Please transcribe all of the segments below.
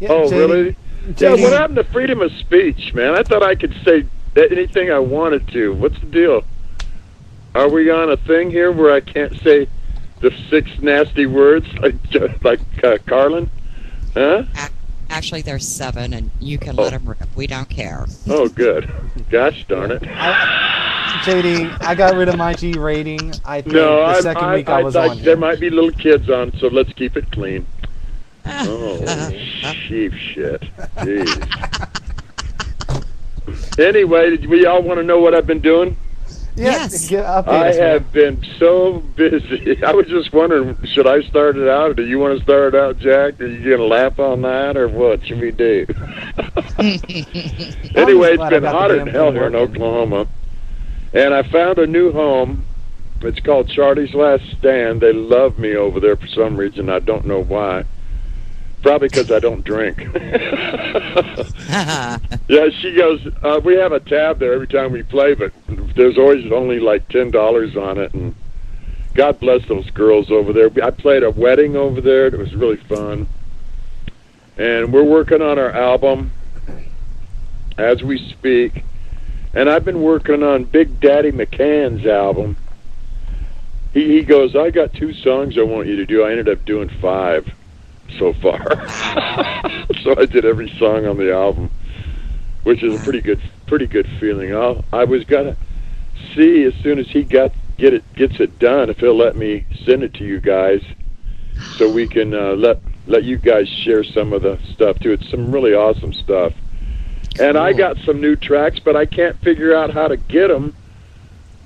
Yeah, Oh, JD, really? Yeah, what happened to freedom of speech, man? I thought I could say anything I wanted to. What's the deal? Are we on a thing here where I can't say the 6 nasty words like Carlin? Huh? Actually, there's 7, and you can Oh. let them rip. We don't care. Oh, good. Gosh darn it. JD, I got rid of my G rating. I think No, the second week I was on there here. might be little kids on, so let's keep it clean. Oh, sheep shit. Jeez. Anyway, did we all want to know what I've been doing? Yes. Get update I us, man. have been so busy. I was just wondering, should I start it out, or do you want to start it out, Jack? Are you going to laugh on that, or what should we do? Anyway, it's glad I been got the hotter than damn hell thing here in working. Oklahoma. And I found a new home. It's called Charlie's Last Stand. They love me over there for some reason. I don't know why. Probably because I don't drink. Yeah, she goes, we have a tab there every time we play, but there's always only like $10 on it. And God bless those girls over there. I played a wedding over there. It was really fun. And we're working on our album as we speak. And I've been working on Big Daddy McCann's album. He goes, I got 2 songs I want you to do. I ended up doing 5 so far. So I did every song on the album, which is a pretty good feeling. I was gonna see as soon as he gets it done if he'll let me send it to you guys, so we can let you guys share some of the stuff too. It's some really awesome stuff. And I got some new tracks, but I can't figure out how to get them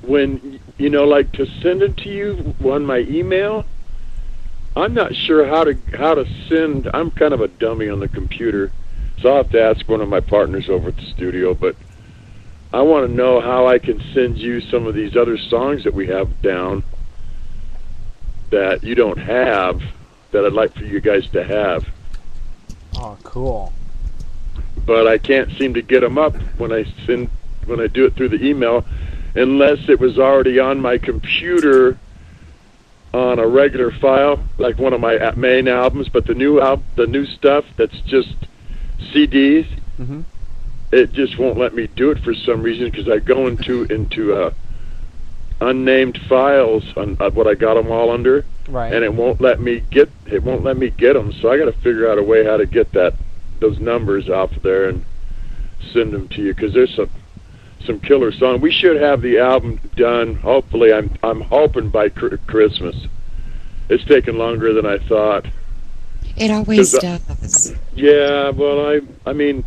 when, like to send it to you on my email. I'm not sure how to send. I'm kind of a dummy on the computer, so I'll have to ask one of my partners over at the studio, but I want to know how I can send you some of these other songs that we have down that you don't have, that I'd like for you guys to have. Oh, cool. But I can't seem to get them up when I do it through the email, unless it was already on my computer on a regular file, like one of my main albums. But the new stuff that's just CDs, it just won't let me do it for some reason, because I go into unnamed files on what I got them all under, Right. and it won't let me get them. So I got to figure out a way how to get those numbers off of there and send them to you, because there's some killer song. We should have the album done. Hopefully, I'm hoping by Christmas. It's taken longer than I thought. It always does. Yeah, well, I mean,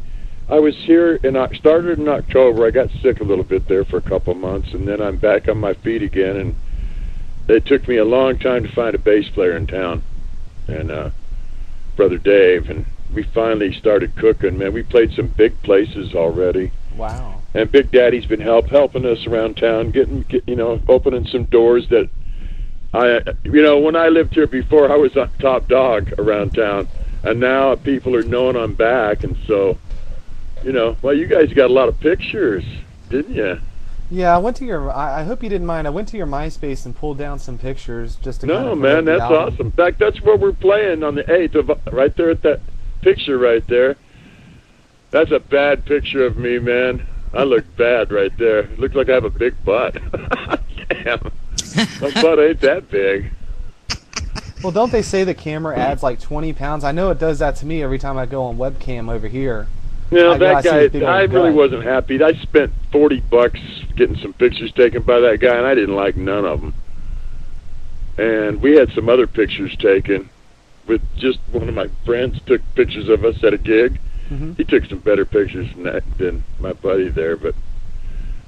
I was here started in October. I got sick a little bit there for a couple months, and then I'm back on my feet again. And it took me a long time to find a bass player in town, and Brother Dave, and we finally started cooking. Man, we played some big places already. Wow. And Big Daddy's been helping us around town, opening some doors that when I lived here before, I was a top dog around town, and now people are knowing I'm back, and so, well, you guys got a lot of pictures, didn't you? Yeah, I went to your. I hope you didn't mind. I went to your MySpace and pulled down some pictures just to. No, kind of man, promote the that's album. awesome. In fact, that's where we're playing on the 8th, right there at that picture right there. That's a bad picture of me, man. I look bad right there. It looks like I have a big butt. Damn. My butt ain't that big. Well, don't they say the camera adds like 20 pounds? I know it does that to me every time I go on webcam over here. That I see guy, I really wasn't happy. I spent $40 getting some pictures taken by that guy, and I didn't like none of them. And we had some other pictures taken with just one of my friends took pictures of us at a gig. He took some better pictures than my buddy there, but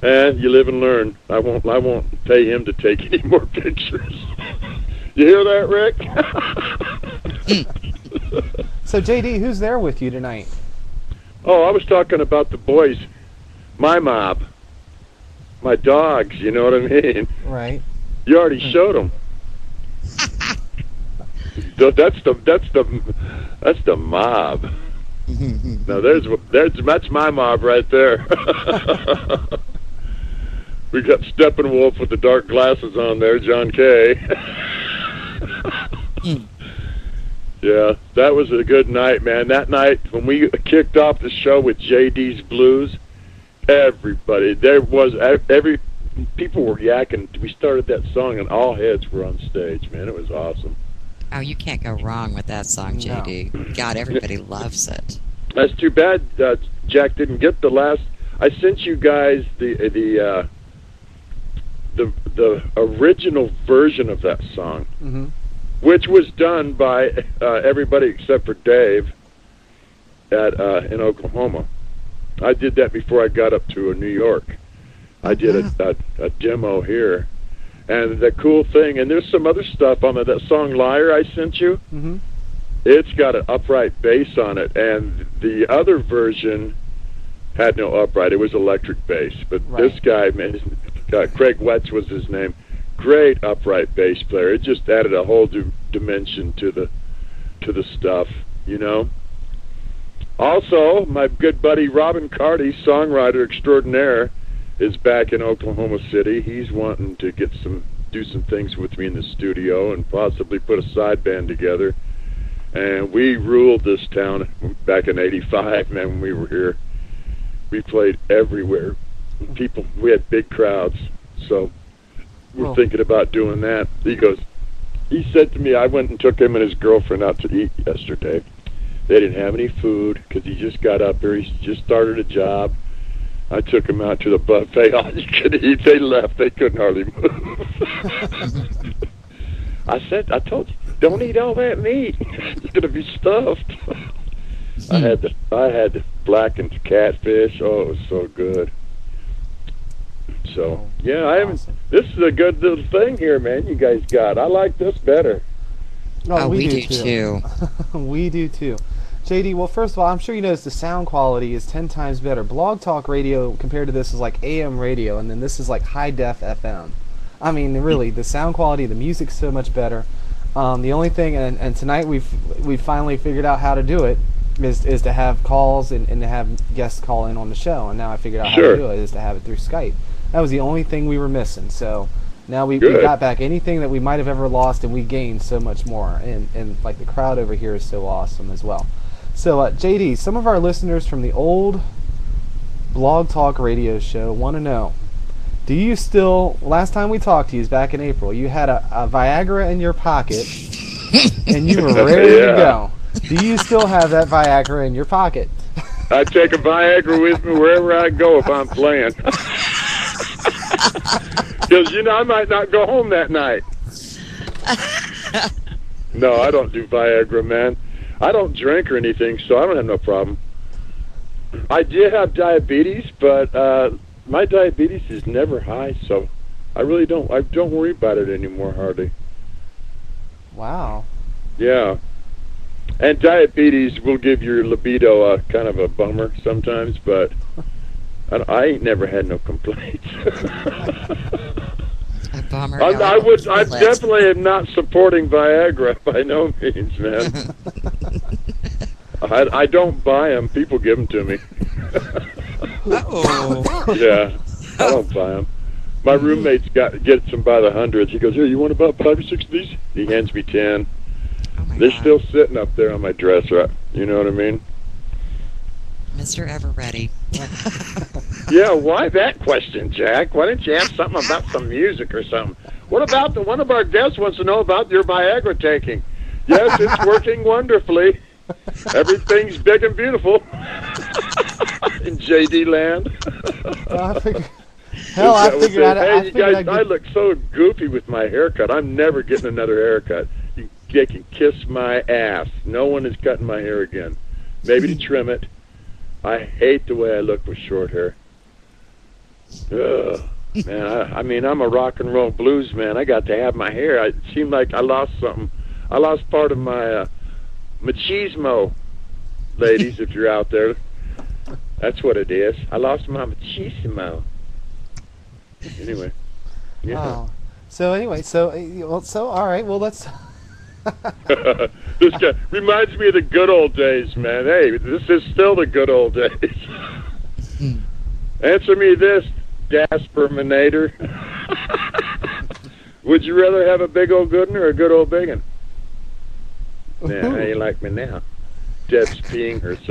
you live and learn. I won't pay him to take any more pictures. You hear that, Rick? So, JD, who's there with you tonight? Oh, I was talking about the boys, my mob, my dogs. You know what I mean? Right. You already showed them. That's the mob. Now that's my mob right there. We got Steppenwolf with the dark glasses on there, John Kay. Yeah, that was a good night, man. That night when we kicked off the show with JD's Blues, everybody, people were yakking. We started that song and all heads were on stage, man. It was awesome. Oh, you can't go wrong with that song, JD. No. God, everybody loves it. That's too bad Jack didn't get the last. I sent you guys the original version of that song. Mm-hmm. Which was done by everybody except for Dave in Oklahoma. I did that before I got up to New York. I did a demo here. And the cool thing, and there's some other stuff on that song Liar I sent you. Mm-hmm. It's got an upright bass on it. And the other version had no upright. It was electric bass. But this guy, man, Craig Wetz was his name. Great upright bass player. It just added a whole dimension to the stuff, you know. Also, my good buddy Robin Carty, songwriter extraordinaire, is back in Oklahoma City. He's wanting to do some things with me in the studio and possibly put a side band together. And we ruled this town back in '85, man. When we were here, we played everywhere. We had big crowds, so. We're thinking about doing that. He said to me, I went and took him and his girlfriend out to eat yesterday. They didn't have any food because he just got up there. He just started a job. I took him out to the buffet. All you could eat. They left. They couldn't hardly move. I told you, don't eat all that meat. It's going to be stuffed. I had the blackened catfish. Oh, it was so good. So, yeah, this is a good little thing here, man, you guys got. I like this better. Oh, we do too. We do too. JD, well, first of all, I'm sure you noticed the sound quality is 10 times better. Blog Talk Radio compared to this is like AM radio, and then this is like high def FM. I mean, really, the sound quality, the music's so much better. The only thing, and tonight we've finally figured out how to do it, is to have calls and to have guests call in on the show. And now I figured out how to do it, is to have it through Skype. That was the only thing we were missing. So now we got back anything that we might have ever lost, and we gained so much more. And like the crowd over here is so awesome as well. So JD, some of our listeners from the old Blog Talk Radio show want to know, do you still, last time we talked to you is back in April, you had a Viagra in your pocket and you were ready to go. Do you still have that Viagra in your pocket? I take a Viagra with me wherever I go if I'm playing. Because, I might not go home that night. No, I don't do Viagra, man. I don't drink or anything, so I don't have no problem. I did have diabetes, but my diabetes is never high, so I don't worry about it anymore, hardly. Wow. Yeah. And diabetes will give your libido a kind of a bummer sometimes, but I ain't never had no complaints. A bummer. I definitely am not supporting Viagra by no means, man. I don't buy them. People give them to me. Yeah, I don't buy them. My roommate's gets them by the hundreds. He goes, "Here, you want about 5 or 6 of these?" He hands me 10. They're still sitting up there on my dresser. You know what I mean? Mr. Everready. Yeah, why that question, Jack? Why didn't you ask something about some music or something? What about one of our guests wants to know about your Viagra taking? Yes, it's working wonderfully. Everything's big and beautiful in JD land. I figured I look so goofy with my haircut. I'm never getting another haircut. You can kiss my ass. No one is cutting my hair again. Maybe to trim it. I hate the way I look with short hair. Ugh. Man, I mean, I'm a rock and roll blues man. I got to have my hair. It seemed like I lost something. I lost part of my machismo, ladies, if you're out there. That's what it is. I lost my machismo. Anyway. Yeah. Wow. So anyway, all right. Well, let's. This guy reminds me of the good old days, man. Hey, this is still the good old days. Answer me this, Dasperminator. Would you rather have a big old good one or a good old big one? Now, how you like me now? Jeff's peeing herself.